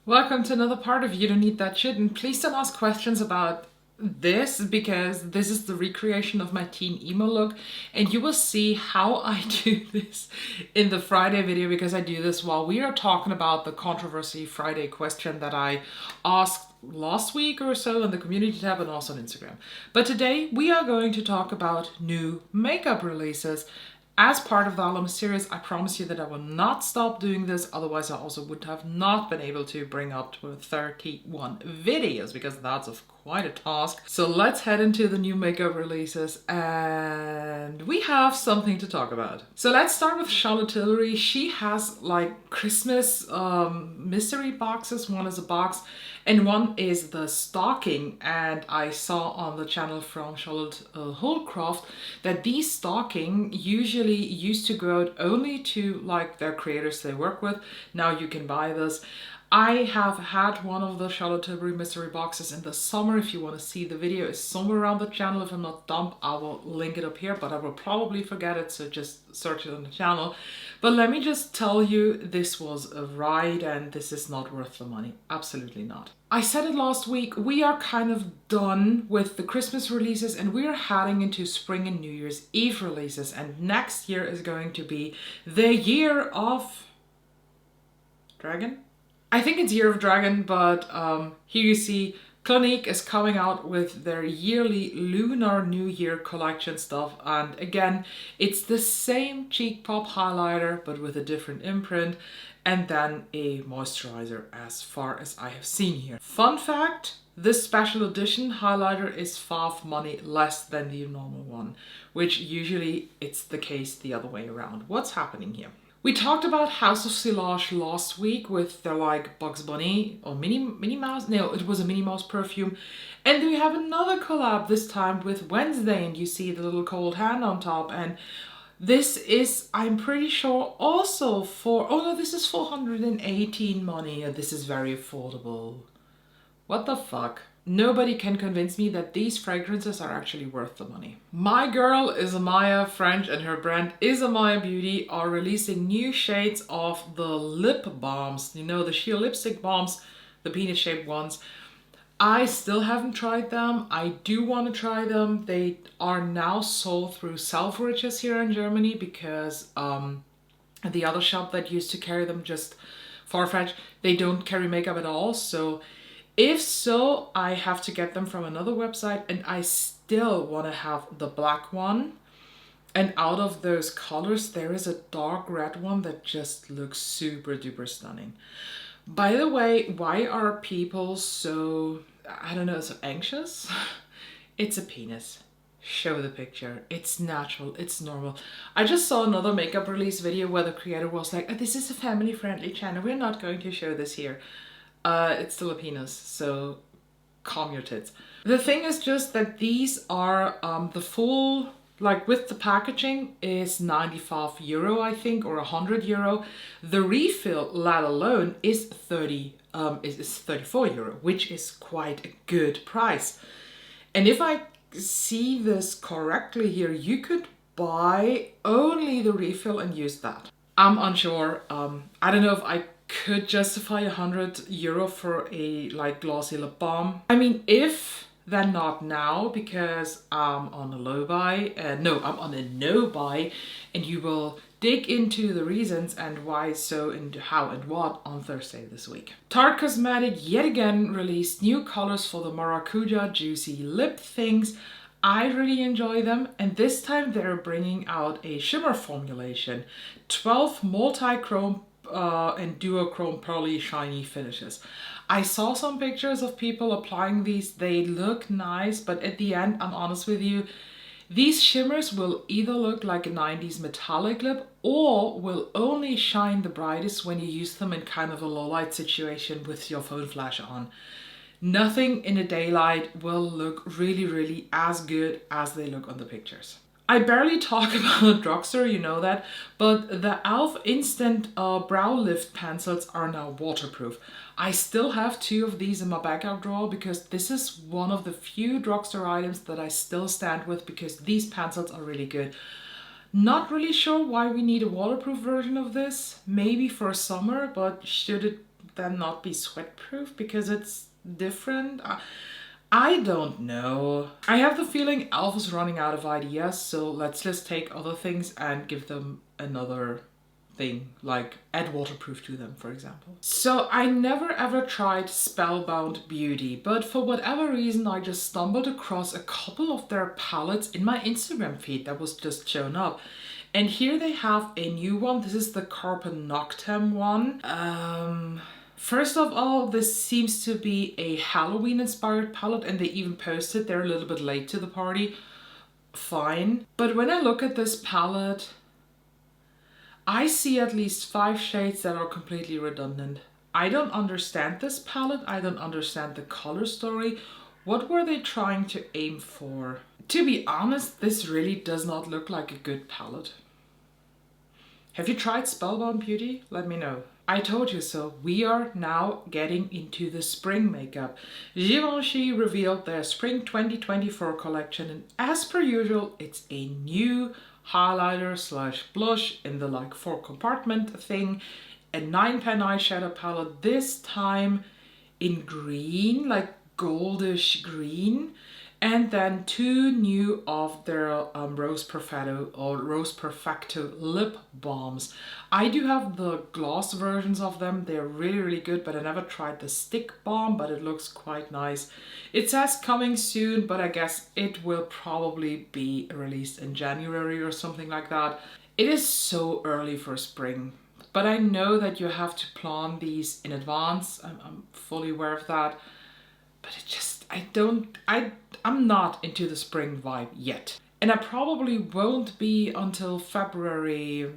Welcome to another part of You Don't Need That Shit, and please don't ask questions about this because this is the recreation of my teen emo look, and you will see how I do this in the Friday video because I do this while we are talking about the controversy Friday question that I asked last week or so in the community tab and also on Instagram. But today we are going to talk about new makeup releases. As part of the Ellamas series, I promise you that I will not stop doing this, otherwise I also would have not been able to bring up to 31 videos, because that's quite a task. So let's head into the new makeup releases, and we have something to talk about. So let's start with Charlotte. She has like Christmas mystery boxes. One is a box and one is the stocking, and I saw on the channel from Charlotte Holcroft that these stocking usually used to go out only to like their creators they work with. Now you can buy this. I have had one of the Charlotte Tilbury mystery boxes in the summer. If you want to see the video, it's somewhere around the channel. If I'm not dumb, I will link it up here, but I will probably forget it, so just search it on the channel. But let me just tell you, this was a ride and this is not worth the money. Absolutely not. I said it last week, we are kind of done with the Christmas releases and we are heading into spring and New Year's Eve releases, and next year is going to be the year of Dragon? I think it's Year of Dragon, but here you see Clinique is coming out with their yearly Lunar New Year collection stuff, and again it's the same cheek pop highlighter but with a different imprint, and then a moisturizer as far as I have seen here. Fun fact, this special edition highlighter is half money less than the normal one, which usually it's the case the other way around. What's happening here? We talked about House of Silage last week with their like Bugs Bunny or Minnie Mouse. No, it was a Minnie Mouse perfume. And we have another collab this time with Wednesday, and you see the little cold hand on top. And this is, I'm pretty sure, also for, oh no, this is 418 money. This is very affordable. What the fuck? Nobody can convince me that these fragrances are actually worth the money. My girl is Amaya French and her brand is Amaya Beauty are releasing new shades of the lip balms. You know, the sheer lipstick balms, the peanut shaped ones. I still haven't tried them. I do want to try them. They are now sold through Selfridges here in Germany because the other shop that used to carry them, just Farfetch, they don't carry makeup at all. So if so, I have to get them from another website, and I still want to have the black one. And out of those colors, there is a dark red one that just looks super duper stunning. By the way, why are people so, I don't know, so anxious? It's a penis. Show the picture. It's natural. It's normal. I just saw another makeup release video where the creator was like, oh, this is a family friendly channel. We're not going to show this here. It's still a penis, so calm your tits. The thing is just that these are the full, like with the packaging, is 95 euro, I think, or 100 euro. The refill, let alone, is 34 euro, which is quite a good price. And if I see this correctly here, you could buy only the refill and use that. I'm unsure. I don't know if I could justify 100 euro for a like glossy lip balm. I mean, if then not now, because I'm on a low buy. No, I'm on a no buy, and you will dig into the reasons and why so and how and what on Thursday this week. Tarte Cosmetic yet again released new colors for the Maracuja Juicy Lip Things. I really enjoy them, and this time they're bringing out a shimmer formulation, 12 multi-chrome and duochrome pearly shiny finishes. I saw some pictures of people applying these. They look nice, but at the end, I'm honest with you, these shimmers will either look like a 90s metallic lip or will only shine the brightest when you use them in kind of a low light situation with your phone flash on. Nothing in the daylight will look really as good as they look on the pictures. I barely talk about drugstore, you know that, but the e.l.f. Instant Brow Lift Pencils are now waterproof. I still have 2 of these in my backup drawer because this is one of the few drugstore items that I still stand with because these pencils are really good. Not really sure why we need a waterproof version of this. Maybe for summer, but should it then not be sweatproof because it's different? I don't know. I have the feeling e.l.f. is running out of ideas, so let's just take other things and give them another thing, like add waterproof to them, for example. So I never ever tried Spellbound Beauty, but for whatever reason I just stumbled across a couple of their palettes in my Instagram feed that was just shown up. And here they have a new one. This is the Carpe Noctem one. First of all, this seems to be a Halloween inspired palette and they even posted they're a little bit late to the party. Fine. But when I look at this palette, I see at least 5 shades that are completely redundant. I don't understand this palette. I don't understand the color story. What were they trying to aim for? To be honest, this really does not look like a good palette. Have you tried Spellbound Beauty? Let me know. I told you so. We are now getting into the spring makeup. Givenchy revealed their spring 2024 collection and as per usual, it's a new highlighter slash blush in the like 4 compartment thing. A 9-pan eyeshadow palette, this time in green, like goldish green. And then 2 new of their Rose Perfecto lip balms. I do have the gloss versions of them. They're really, really good, but I never tried the stick balm, but it looks quite nice. It says coming soon, but I guess it will probably be released in January or something like that. It is so early for spring, but I know that you have to plan these in advance. I'm fully aware of that, but it just, I'm not into the spring vibe yet. And I probably won't be until February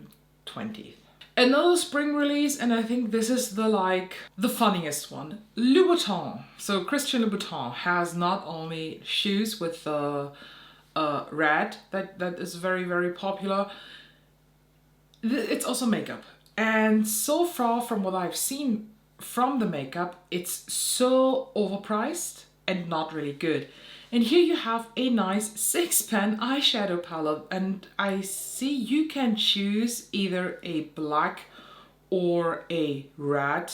20th. Another spring release, and I think this is the funniest one. Louboutin. So Christian Louboutin has not only shoes with the red that is very, very popular. It's also makeup. And so far from what I've seen from the makeup, it's so overpriced and not really good. And here you have a nice 6-pan eyeshadow palette, and I see you can choose either a black or a red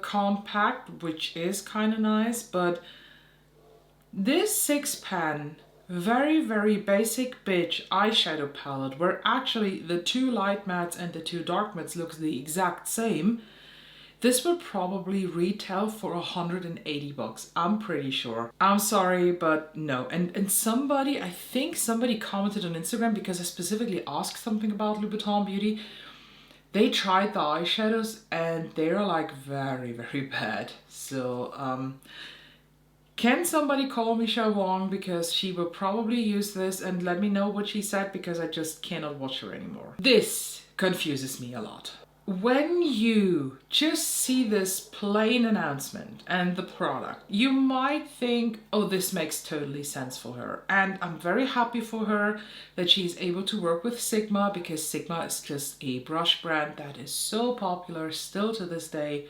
compact, which is kind of nice. But this 6-pan very, very basic bitch eyeshadow palette, where actually the 2 light mattes and the 2 dark mattes looks the exact same, this will probably retail for 180 bucks. I'm pretty sure. I'm sorry, but no. And somebody, I think somebody commented on Instagram because I specifically asked something about Laton Beauty. They tried the eyeshadows and they're like very, very bad. So, can somebody call me Sha Wong because she will probably use this, and let me know what she said because I just cannot watch her anymore. This confuses me a lot. When you just see this plain announcement and the product, you might think, oh, this makes totally sense for her. And I'm very happy for her that she's able to work with Sigma, because Sigma is just a brush brand that is so popular still to this day.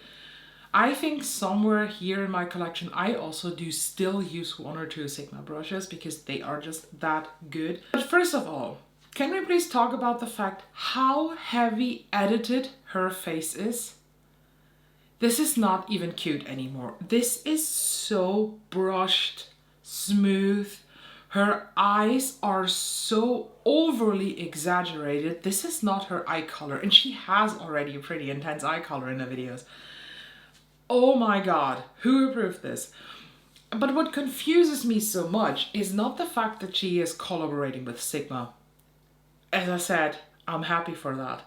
I think somewhere here in my collection, I also do still use 1 or 2 Sigma brushes because they are just that good. But first of all, can we please talk about the fact how heavy edited her face is? This is not even cute anymore. This is so brushed, smooth. Her eyes are so overly exaggerated. This is not her eye color, and she has already a pretty intense eye color in the videos. Oh my god, who approved this? But what confuses me so much is not the fact that she is collaborating with Sigma. As I said, I'm happy for that.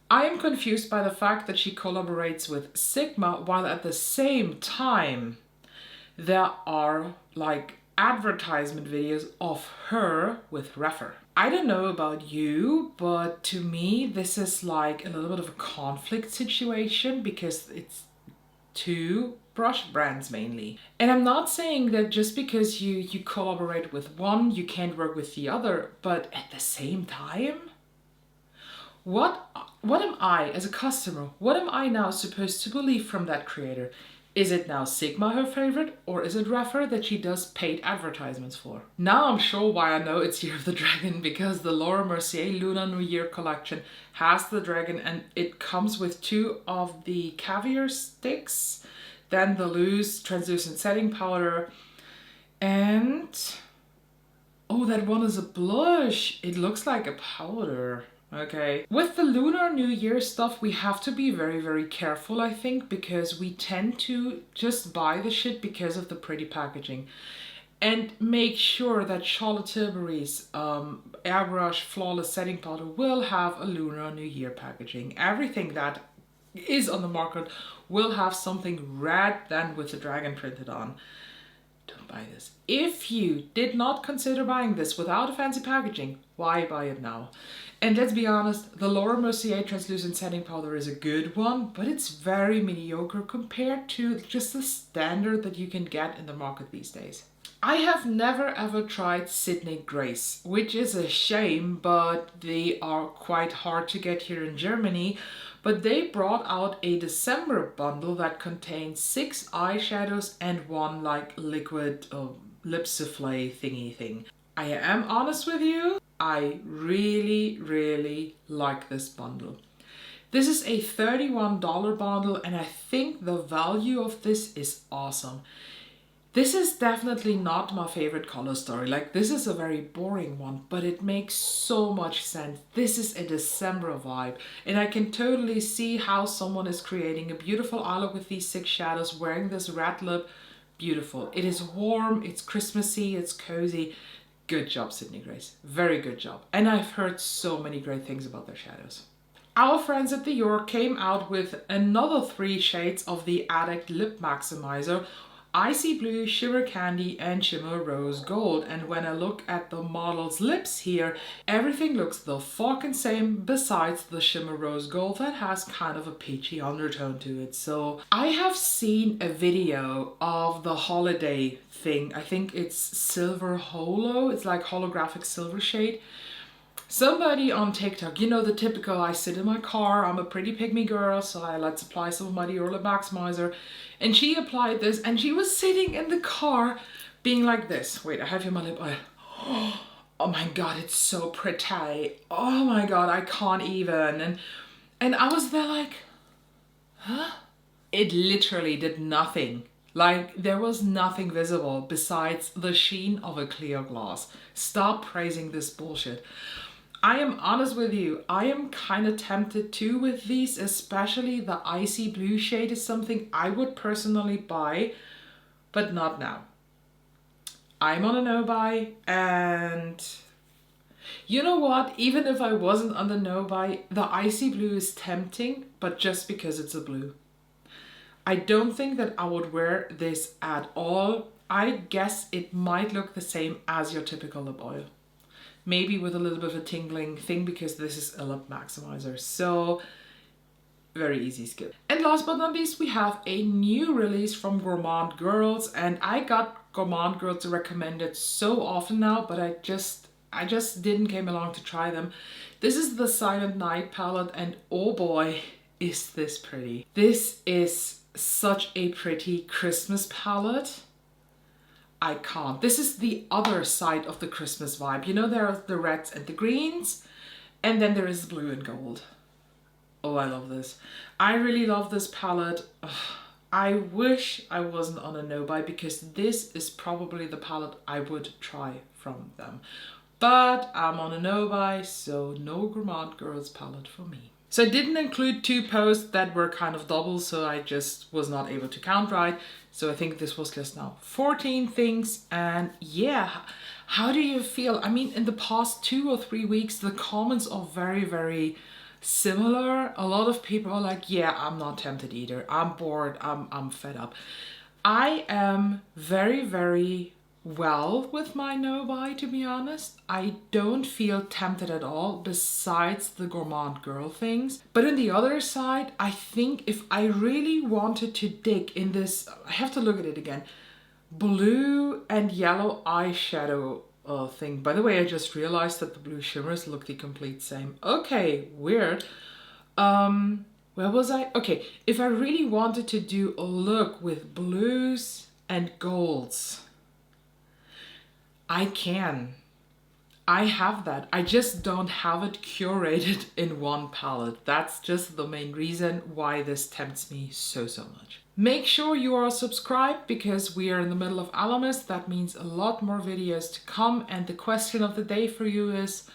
I am confused by the fact that she collaborates with Sigma while at the same time there are like advertisement videos of her with Refer. I don't know about you, but to me this is like a little bit of a conflict situation because it's two brush brands mainly. And I'm not saying that just because you collaborate with one, you can't work with the other, but at the same time, what am I as a customer, what am I now supposed to believe from that creator? Is it now Sigma her favorite, or is it Refer that she does paid advertisements for? Now I'm sure why I know it's Year of the Dragon, because the Laura Mercier Lunar New Year collection has the dragon, and it comes with two of the caviar sticks, then the loose translucent setting powder, and oh, that one is a blush. It looks like a powder. Okay. With the Lunar New Year stuff, we have to be very, very careful, I think, because we tend to just buy the shit because of the pretty packaging. And make sure that Charlotte Tilbury's Airbrush Flawless Setting Powder will have a Lunar New Year packaging. Everything that is on the market will have something red than with the dragon printed on. Don't buy this. If you did not consider buying this without a fancy packaging, why buy it now? And let's be honest, the Laura Mercier Translucent Setting Powder is a good one, but it's very mediocre compared to just the standard that you can get in the market these days. I have never ever tried Sydney Grace, which is a shame, but they are quite hard to get here in Germany. But they brought out a December bundle that contains 6 eyeshadows and one like liquid lip souffle thingy thing. I am honest with you, I really, really like this bundle. This is a $31 bundle, and I think the value of this is awesome. This is definitely not my favorite color story. Like, this is a very boring one, but it makes so much sense. This is a December vibe, and I can totally see how someone is creating a beautiful eye look with these 6 shadows, wearing this red lip. Beautiful. It is warm, it's Christmassy, it's cozy. Good job, Sydney Grace. Very good job. And I've heard so many great things about their shadows. Our friends at Dior came out with another 3 shades of the Addict Lip Maximizer, Icy Blue, Shimmer Candy, and Shimmer Rose Gold. And when I look at the model's lips here, everything looks the fucking same besides the Shimmer Rose Gold that has kind of a peachy undertone to it. So I have seen a video of the holiday thing. I think it's Silver Holo. It's like holographic silver shade. Somebody on TikTok, you know, the typical, I sit in my car, I'm a pretty pygmy girl, so let's apply some of my Dior Lip Maximizer. And she applied this, and she was sitting in the car being like this. Wait, I have here my lip oil. Oh my god, it's so pretty. Oh my god, I can't even. And I was there like, huh? It literally did nothing. Like, there was nothing visible besides the sheen of a clear glass. Stop praising this bullshit. I am honest with you, I am kind of tempted too with these, especially the Icy Blue shade is something I would personally buy, but not now. I'm on a no buy, and you know what, even if I wasn't on the no buy, the Icy Blue is tempting, but just because it's a blue. I don't think that I would wear this at all. I guess it might look the same as your typical lip oil. Maybe with a little bit of a tingling thing because this is a lip maximizer. So very easy skip. And last but not least, we have a new release from Gand Girls, and I got Gand Girls recommended so often now, but I just didn't came along to try them. This is the Silent Night palette, and oh boy, is this pretty. This is such a pretty Christmas palette. I can't. This is the other side of the Christmas vibe. You know, there are the reds and the greens, and then there is blue and gold. Oh, I love this. I really love this palette. Ugh. I wish I wasn't on a no buy, because this is probably the palette I would try from them. But I'm on a no buy, so no Gand Girls palette for me. So I didn't include 2 posts that were kind of double, so I just was not able to count right. So I think this was just now 14 things. And yeah, how do you feel? I mean, in the past 2 or 3 weeks, the comments are very, very similar. A lot of people are like, yeah, I'm not tempted either. I'm bored. I'm fed up. I am very, very well with my no buy, to be honest. I don't feel tempted at all, besides the gourmand girl things. But on the other side, I think if I really wanted to dig in this, I have to look at it again, blue and yellow eyeshadow thing. By the way, I just realized that the blue shimmers look the complete same. Okay, weird. Where was I? Okay, if I really wanted to do a look with blues and golds, I can. I have that. I just don't have it curated in one palette. That's just the main reason why this tempts me so much. Make sure you are subscribed because we are in the middle of Ellamas. That means a lot more videos to come. And the question of the day for you is,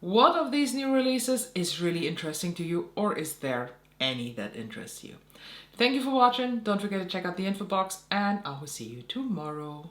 what of these new releases is really interesting to you, or is there any that interests you? Thank you for watching. Don't forget to check out the info box, and I will see you tomorrow.